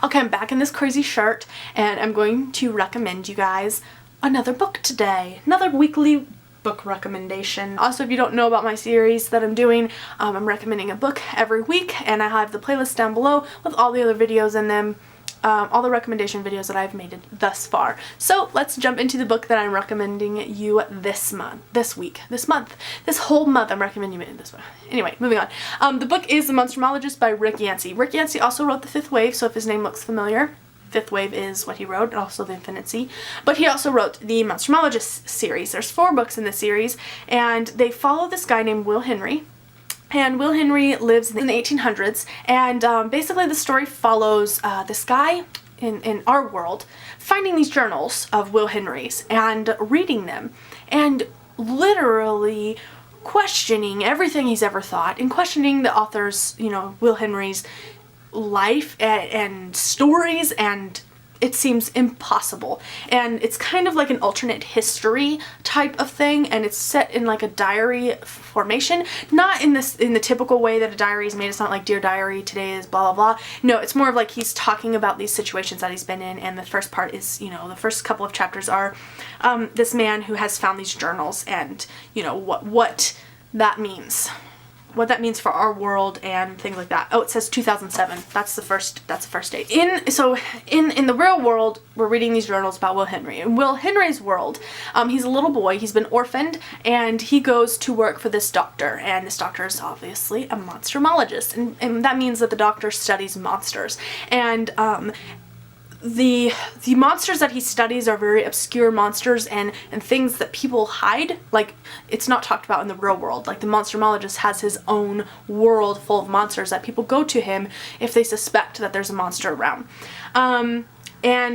Okay, I'm back in this crazy shirt and I'm going to recommend you guys another book today. Another weekly book recommendation. Also, if you don't know about my series that I'm doing, I'm recommending a book every week, and I have the playlist down below with all the other videos in them, all the recommendation videos that I've made thus far. So let's jump into the book that I'm recommending you this whole month I'm recommending you this one. Anyway, moving on. The book is The Monstrumologist by Rick Yancey. Rick Yancey also wrote The Fifth Wave, so if his name looks familiar, Fifth Wave is what he wrote, and also The Infinite Sea. But he also wrote the Monstrumologist series. There's 4 books in the series, and they follow this guy named Will Henry. And Will Henry lives in the 1800s, and basically the story follows this guy in our world finding these journals of Will Henry's and reading them and literally questioning everything he's ever thought and questioning the author's, Will Henry's life and stories, and it seems impossible. And it's kind of like an alternate history type of thing, and it's set in like a diary formation, not in the typical way that a diary is made. It's not like Dear Diary, today is blah blah blah. No, it's more of like he's talking about these situations that he's been in, and the first part is, the first couple of chapters are this man who has found these journals, and what that means. What that means for our world and things like that. Oh, it says 2007. That's the first date. In the real world, we're reading these journals about Will Henry. In Will Henry's world, he's a little boy. He's been orphaned, and he goes to work for this doctor. And this doctor is obviously a monstrumologist, and that means that the doctor studies monsters. And the monsters that he studies are very obscure monsters and things that people hide. Like, it's not talked about in the real world. Like, the monstrumologist has his own world full of monsters that people go to him if they suspect that there's a monster around. And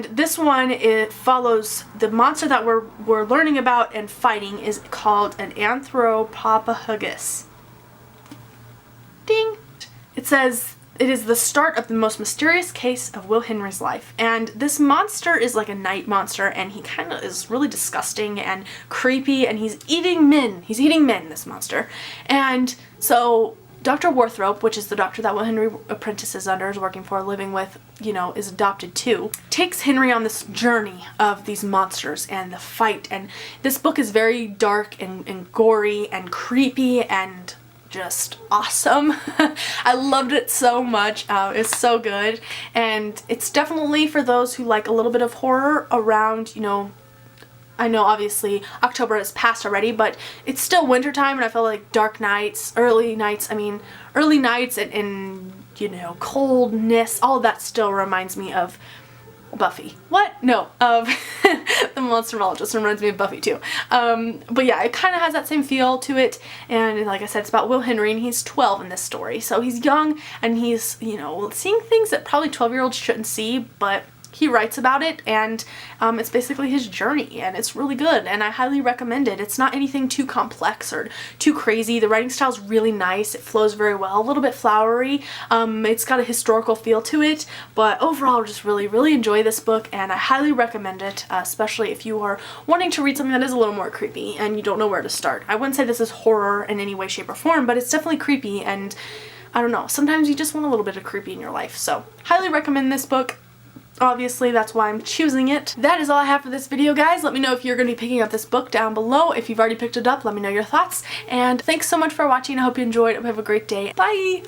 this one, it follows the monster that we're learning about and fighting is called an Anthropophagus. Ding! It says, it is the start of the most mysterious case of Will Henry's life. And this monster is like a night monster, and he kind of is really disgusting and creepy, and he's eating men. He's eating men, this monster. And so Dr. Warthrope, which is the doctor that Will Henry apprentices under, is working for, living with, is adopted too, takes Henry on this journey of these monsters and the fight. And this book is very dark and gory and creepy and just awesome. I loved it so much. It's so good, and it's definitely for those who like a little bit of horror around, I know obviously October has passed already, but it's still wintertime, and I feel like dark nights, early nights and coldness, all of that still reminds me of Buffy. What? No, of The Monstrumologist reminds me of Buffy too. But yeah, it kind of has that same feel to it, and like I said, it's about Will Henry, and he's 12 in this story, so he's young, and he's, seeing things that probably 12-year-olds shouldn't see, but he writes about it, and it's basically his journey, and it's really good, and I highly recommend it. It's not anything too complex or too crazy. The writing style is really nice. It flows very well, a little bit flowery. It's got a historical feel to it, but overall, I just really, really enjoy this book, and I highly recommend it, especially if you are wanting to read something that is a little more creepy and you don't know where to start. I wouldn't say this is horror in any way, shape, or form, but it's definitely creepy, and I don't know, sometimes you just want a little bit of creepy in your life, so highly recommend this book. Obviously, that's why I'm choosing it. That is all I have for this video, guys. Let me know if you're going to be picking up this book down below. If you've already picked it up, let me know your thoughts. And thanks so much for watching. I hope you enjoyed. I hope you have a great day. Bye!